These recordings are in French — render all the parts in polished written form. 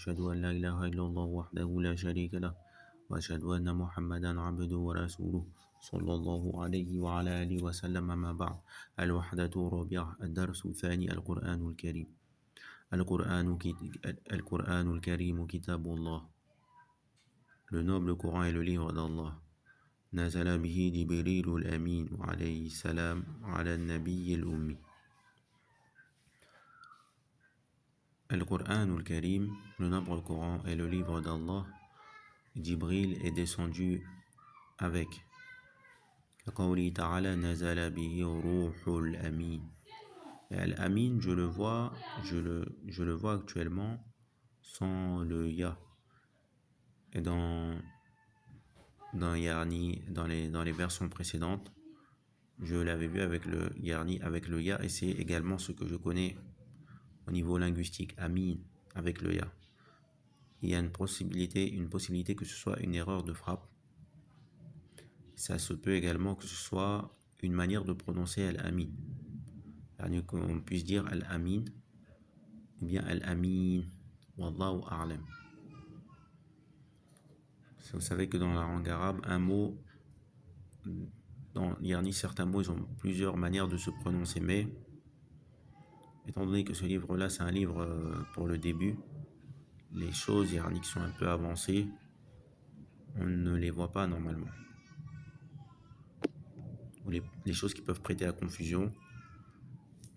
أشهد أن لا إله إلا الله وحده لا شريك له وأشهد أن محمدا عبده ورسوله صلى الله عليه وعلى آله وسلم. ما بعد. الوحدة الرابعة، الدرس الثاني، القرآن الكريم. القرآن الكريم كتاب الله. Le noble Coran est le livre d'Allah. نزل به جبريل الأمين عليه السلام على النبي الأمي. Al-Qur'an al-Karim, le noble Coran est le livre d'Allah. Jibril est descendu avec. Qawli ta'ala nazala bihi ruhul amin. Al-Amin, je le vois actuellement sans le ya. Et dans Yarni, dans les versions précédentes, je l'avais vu avec le Yarni, avec le ya, et c'est également ce que je connais au niveau linguistique, Amin, avec le ya. Il y a une possibilité que ce soit une erreur de frappe. Ça se peut également que ce soit une manière de prononcer Al-Amin. Qu'on puisse dire Al-Amin ou bien Al-Amin. Wallahu a'lam. Vous savez que dans la langue arabe, un mot, certains mots, ils ont plusieurs manières de se prononcer, mais étant donné que ce livre-là, c'est un livre pour le début, les choses qui sont un peu avancées, on ne les voit pas normalement. Ou les choses qui peuvent prêter à confusion,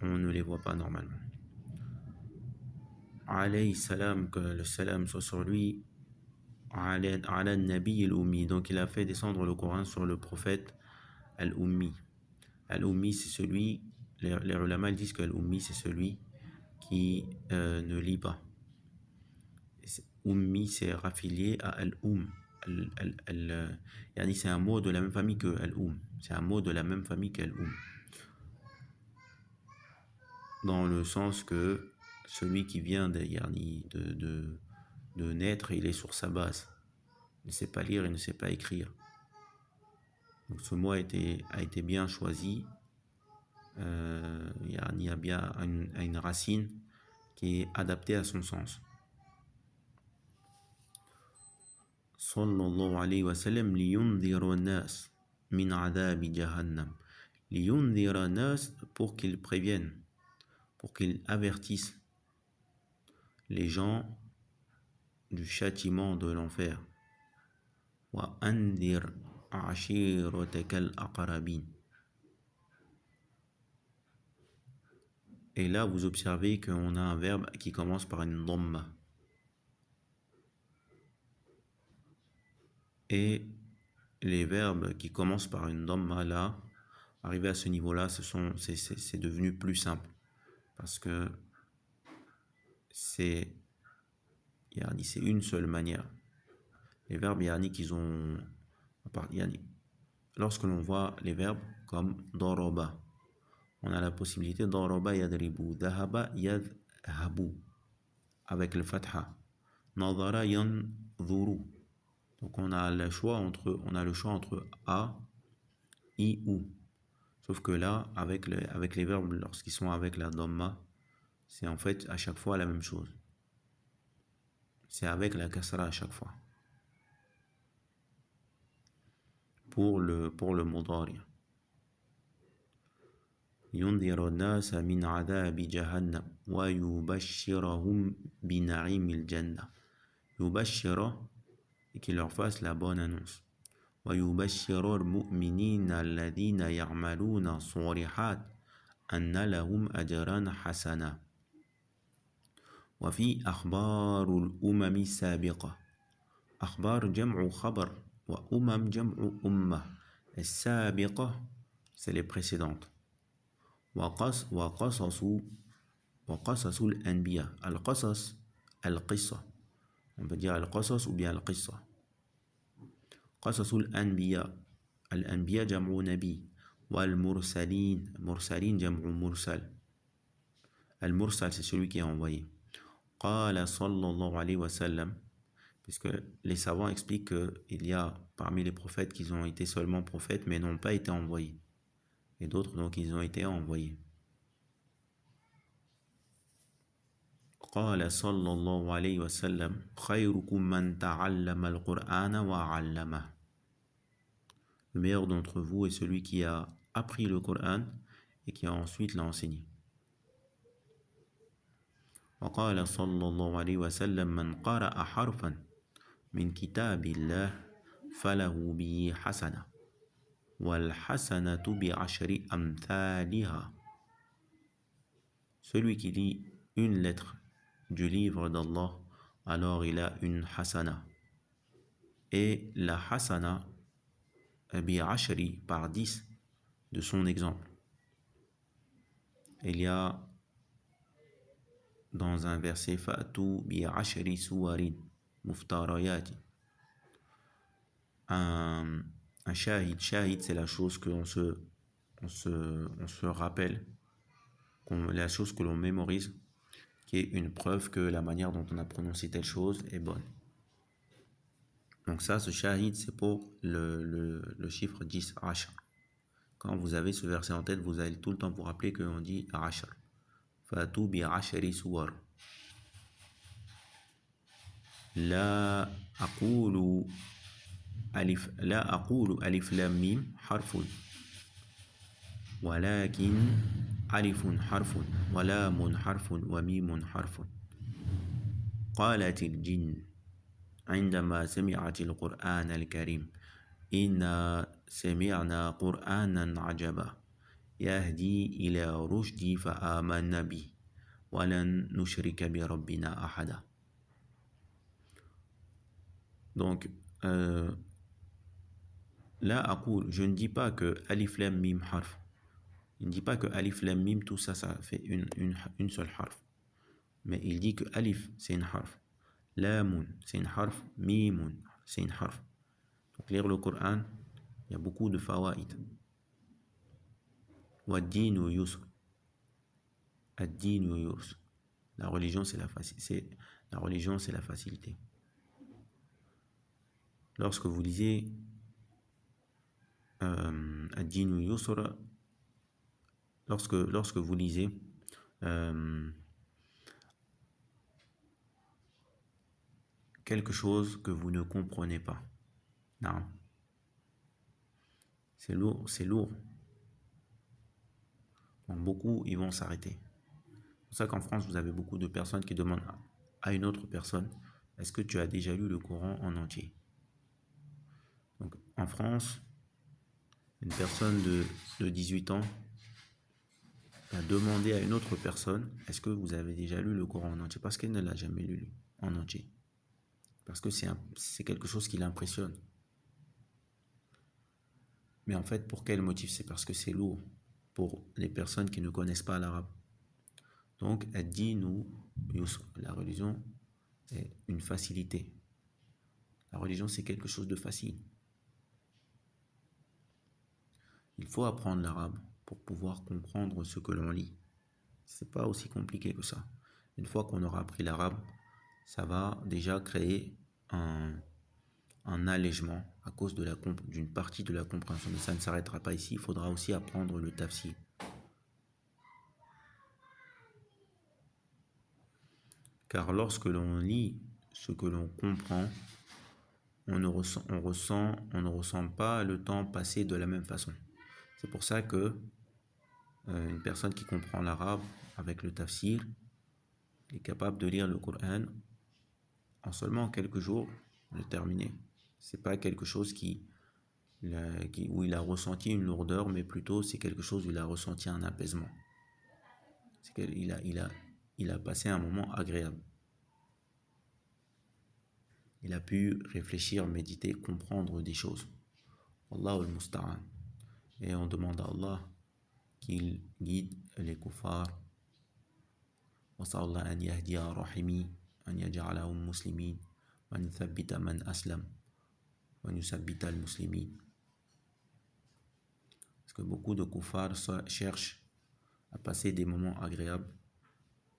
on ne les voit pas normalement. Alayhi salam, que le salam soit sur lui, ala nabi al-ummi. Donc il a fait descendre le Coran sur le prophète al-ummi. Al-ummi, c'est celui, les ulama disent que al-ummi, c'est celui qui ne lit pas. Ummi, c'est raffilié à al-um. C'est un mot de la même famille que al-um. C'est un mot de la même famille qu'al-um. Dans le sens que celui qui vient de naître, il est sur sa base. Il ne sait pas lire, il ne sait pas écrire. Donc ce mot a été bien choisi. Il y a bien une racine qui est adaptée à son sens. Sallallahu alayhi wa sallam liyundhira nas min adhabi jahannam. Liyundhira nas, pour qu'il prévienne, pour qu'il avertisse les gens du châtiment de l'enfer. Wa andhir ashiratakal aqrabin. Et là, vous observez qu'on a un verbe qui commence par une dhamma. Et les verbes qui commencent par une dhamma, là, arrivé à ce niveau-là, c'est devenu plus simple. Parce que c'est une seule manière. Les verbes qu'ils ont... Lorsque l'on voit les verbes comme daraba, on a la possibilité daraba yadribu, dhahaba yadhabu, avec le fatha. Nadara yanzuru. Donc on a le choix entre a, i, ou. Sauf que là, avec les verbes, lorsqu'ils sont avec la dhamma, c'est en fait à chaque fois la même chose. C'est avec la kasra à chaque fois. Pour le mudari. ينذر الناس من عذاب جهنم ويبشرهم بنعيم الجنة. يبشر, et qu'il leur fasse la bonne annonce. ويبشر المؤمنين الذين يعملون الصالحات أن لهم أجرا حسنا. وفي أخبار الأمم السابقة. أخبار جمع خبر وأمم جمع أمة. السابقة, c'est les précédentes. وقصص الأنبياء. القصص, القصة. On peut dire القصص ou bien القصة. قصص الأنبياء. الأنبياء جمع نبي. والمرسلين. مرسلين جمع مرسل. المرسل, c'est celui qui est envoyé. قال صلى الله عليه وسلم. Puisque les savants expliquent qu'il y a parmi les prophètes qui ont été seulement prophètes mais n'ont pas été envoyés. Et d'autres, donc, ils ont été envoyés. قال صلى الله عليه وسلم خيركم من تعلم القرآن وعلمه. Le meilleur d'entre vous est celui qui a appris le Coran et qui a ensuite l'a enseigné. وقال صلى الله عليه وسلم من قرأ حرفا من كتاب الله فله به حسنة والحسنة بعشر أمثالها. Celui qui lit une lettre du livre d'Allah, alors il a une hasana. Et la hasana bi'ashri par 10 de son exemple. Il y a dans un verset fa'tu bi'ashri suwarin muftarayati. Un shahid. Shahid, c'est la chose que on se rappelle, la chose que l'on mémorise, qui est une preuve que la manière dont on a prononcé telle chose est bonne. Donc ça, ce shahid, c'est pour le chiffre 10, ashar. Quand vous avez ce verset en tête, vous allez tout le temps vous rappeler qu'on dit ashar. Fatu bi ashari suwar. La aqulu alif lam mim harfun. ولكن ألف حرف ولام حرف وميم حرف. قالت الجن عندما سمعت القرآن الكريم إنا سمعنا قرآنا عجبا يهدي إلى رشد فآمنا به ولن نشرك بربنا أحدا. Donc, là, aqul, je ne dis pas que alif lam mim harf. Il ne dit pas que alif lam mim, tout ça, ça fait une seule harf. Mais il dit que alif, c'est une harf. Lamun, c'est une harf. Mimun, c'est une harf. Donc, lire le Coran, il y a beaucoup de fawaïd. Wad-dinu yusr. Ad-dinu yusr. La religion, c'est la facilité. Lorsque vous lisez Ad-dinu yusr, lorsque vous lisez quelque chose que vous ne comprenez pas, non, c'est lourd. Donc beaucoup, ils vont s'arrêter. C'est pour ça qu'en France, vous avez beaucoup de personnes qui demandent à une autre personne, est-ce que tu as déjà lu le Coran en entier? Donc en France, une personne de 18 ans a demandé à une autre personne, est-ce que vous avez déjà lu le Coran en entier? Parce qu'elle ne l'a jamais lu en entier. Parce que c'est quelque chose qui l'impressionne. Mais en fait, pour quel motif? C'est parce que c'est lourd pour les personnes qui ne connaissent pas l'arabe. Donc, ad-dinu yusr, la religion est une facilité. La religion, c'est quelque chose de facile. Il faut apprendre l'arabe pour pouvoir comprendre ce que l'on lit. C'est pas aussi compliqué que ça. Une fois qu'on aura appris l'arabe, ça va déjà créer un allègement à cause d'une partie de la compréhension. Mais ça ne s'arrêtera pas ici, il faudra aussi apprendre le tafsir. Car lorsque l'on lit ce que l'on comprend, on ne ressent pas le temps passer de la même façon. C'est pour ça que une personne qui comprend l'arabe avec le tafsir est capable de lire le Coran en seulement quelques jours, le terminer. C'est pas quelque chose où il a ressenti une lourdeur, mais plutôt c'est quelque chose où il a ressenti un apaisement. C'est qu'il a passé un moment agréable. Il a pu réfléchir, méditer, comprendre des choses. Wallahu al-musta'an. Et on demande à Allah qu'il guide les kuffars. وصلى الله أن يهدي راحمي أن يجعلهم مسلمين وأن يثبت من أسلم وأن يثبت المسلمين. Parce que beaucoup de kuffars cherchent à passer des moments agréables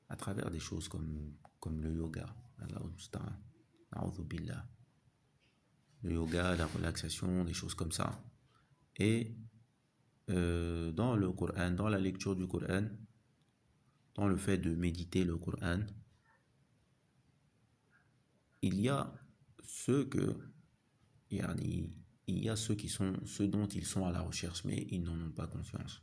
à travers des choses comme le yoga. Le yoga, la relaxation, des choses comme ça. Et dans le Coran, dans la lecture du Coran, dans le fait de méditer le Coran, il y a ceux que, yani, il y a ceux qui sont ceux dont ils sont à la recherche, mais ils n'en ont pas conscience.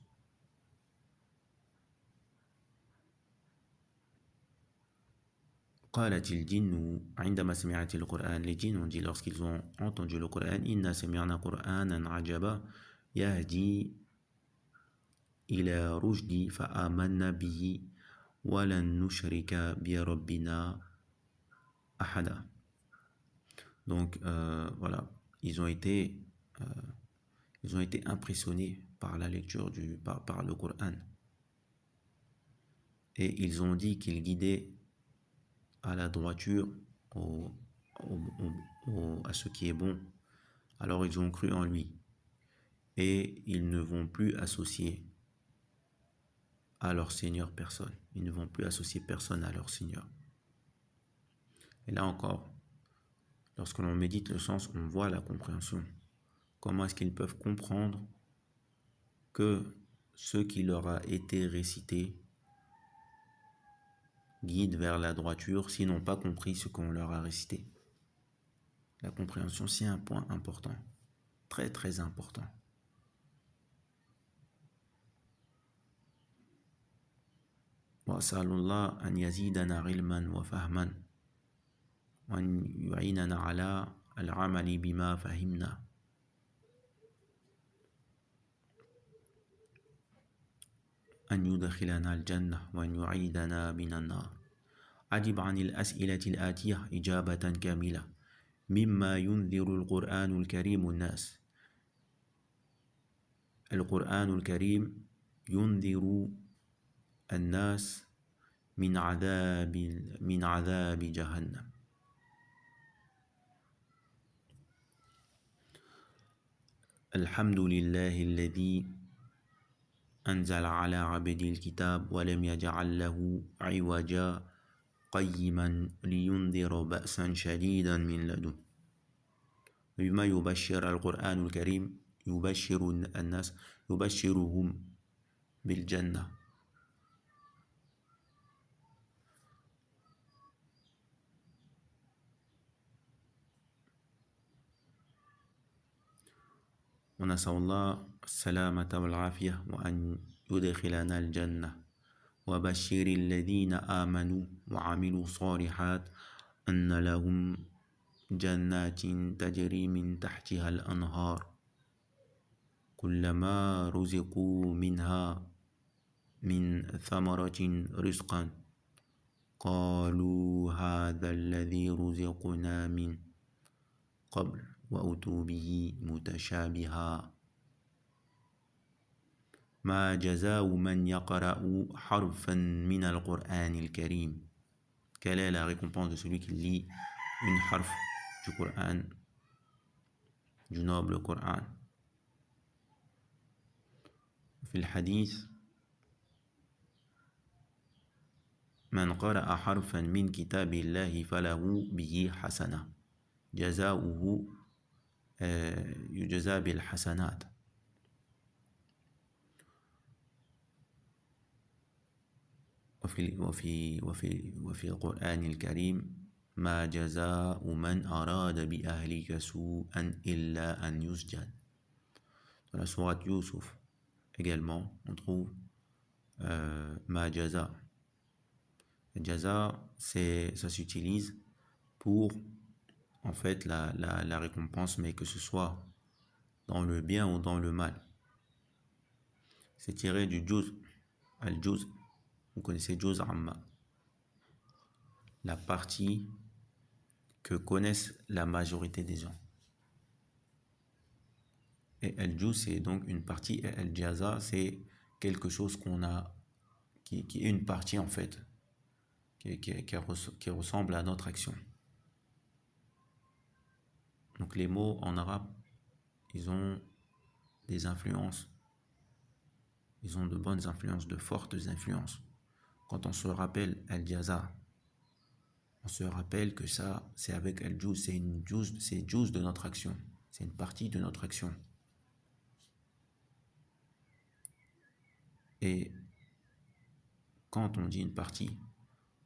قالت الجن عندما سمعت القرآن les djinns ont dit lorsqu'ils ont entendu le Coran إنا سمعنا قرآنا عجبا يهدي إلى رشد فآمنا به ولن نشرك بربنا أحدا. Donc voilà, ils ont été impressionnés par la lecture par le Coran et ils ont dit qu'il guidait à la droiture, à ce qui est bon. Alors ils ont cru en lui et ils ne vont plus associer à leur Seigneur personne. Ils ne vont plus associer personne à leur Seigneur. Et là encore, lorsque l'on médite le sens, on voit la compréhension. Comment est-ce qu'ils peuvent comprendre que ce qui leur a été récité guide vers la droiture s'ils n'ont pas compris ce qu'on leur a récité. La compréhension, c'est un point important, très très important. وأسأل الله أن يزيدنا علما وفهما وأن يعيننا على العمل بما فهمنا. أن يدخلنا الجنة وأن يعيدنا من النار. أجب عن الأسئلة الآتية إجابة كاملة مما ينذر القرآن الكريم الناس. القرآن الكريم ينذر الناس من عذاب جهنم. الحمد لله الذي أنزل على عبده الكتاب ولم يجعل له عوجا قيما لينذر بأسا شديدا من لدنه. بما يبشر القرآن الكريم يبشر الناس يبشرهم بالجنة. ونسأل الله السلامة والعافية وأن يدخلنا الجنة. وبشر الذين آمنوا وعملوا الصالحات أن لهم جنات تجري من تحتها الأنهار كلما رزقوا منها من ثمرة رزقا قالوا هذا الذي رزقنا من قبل وأتوا به متشابها. ما جزاء من يقرأ حرفا من القرآن الكريم. Quelle est la récompense de celui qui lit une harf du Coran, du noble Coran? في الحديث من قرأ حرفا من كتاب الله فله به حسنة جزاؤه يجزى بالحسنات. وفي القرآن الكريم ما جزاء من أراد بأهلك سوءا إلا أن يسجن. Dans la sourate Yusuf également, on trouve ma jaza. Jaza, ça s'utilise pour en fait la récompense, mais que ce soit dans le bien ou dans le mal. C'est tiré du juz, al-juz. Vous connaissez juz amma, la partie que connaissent la majorité des gens. Et al-juz, c'est donc une partie, et al-jaza, c'est quelque chose qu'on a, qui est une partie en fait, qui ressemble à notre action. Donc les mots en arabe, ils ont des influences, ils ont de bonnes influences, de fortes influences. Quand on se rappelle al-jaza, on se rappelle que ça, c'est avec al-juz, c'est juz de notre action, c'est une partie de notre action. Et quand on dit une partie,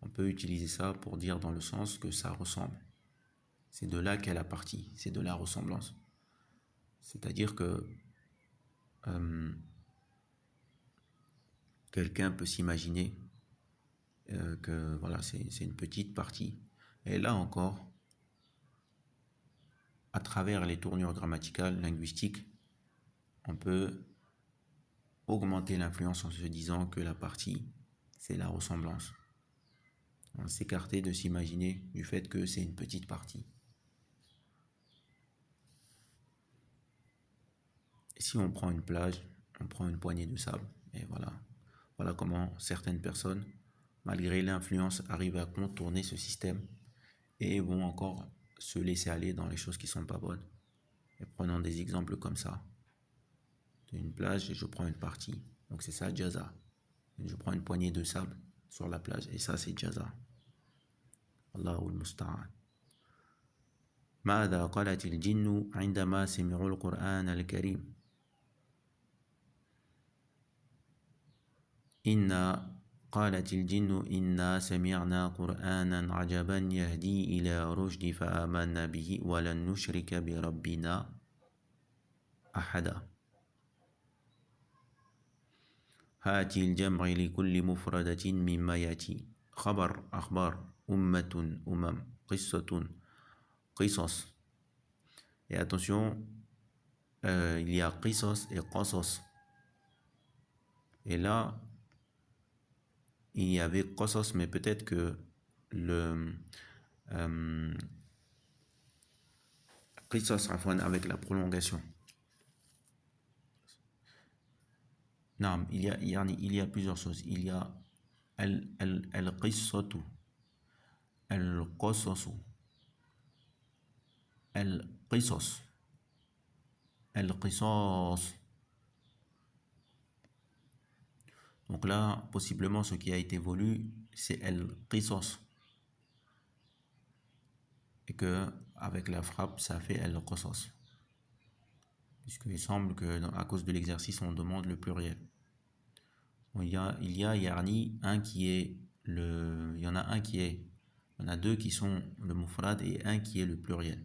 on peut utiliser ça pour dire dans le sens que ça ressemble. C'est de là qu'est la partie, c'est de la ressemblance. C'est-à-dire que quelqu'un peut s'imaginer que voilà, c'est une petite partie. Et là encore, à travers les tournures grammaticales, linguistiques, on peut augmenter l'influence en se disant que la partie, c'est la ressemblance. On s'écarter de s'imaginer du fait que c'est une petite partie. Et si on prend une plage, on prend une poignée de sable. Et voilà. Voilà comment certaines personnes, malgré l'influence, arrivent à contourner ce système et vont encore se laisser aller dans les choses qui ne sont pas bonnes. Et prenons des exemples comme ça. Une plage et je prends une partie. Donc c'est ça, jaza. Je prends une poignée de sable sur la plage et ça, c'est jaza. Allahu al-musta'an. ماذا قالت الجن عندما سمعوا القرآن الكريم قالت الجن إنا سمعنا قرآنا عجبا يهدي إلى رشد فآمنا به ولن نشرك بربنا أحدا هاتي الجمع لكل مفردة مما يأتي خبر أخبار أمة قصة قصص. Et attention, il y a qisas et qasas. Et là, il y avait qasas, mais peut-être que le qisas avec la prolongation. Non, il y a plusieurs choses. Il y a al-qissatu, al-qasasu, al-qisas, al-qisas. Donc là, possiblement, ce qui a été voulu, c'est al-qisas. Et que avec la frappe, ça fait al-qasas. Puisqu'il semble que, à cause de l'exercice, on demande le pluriel. Bon, il y a un qui est il y en a deux qui sont le mufrad et un qui est le pluriel.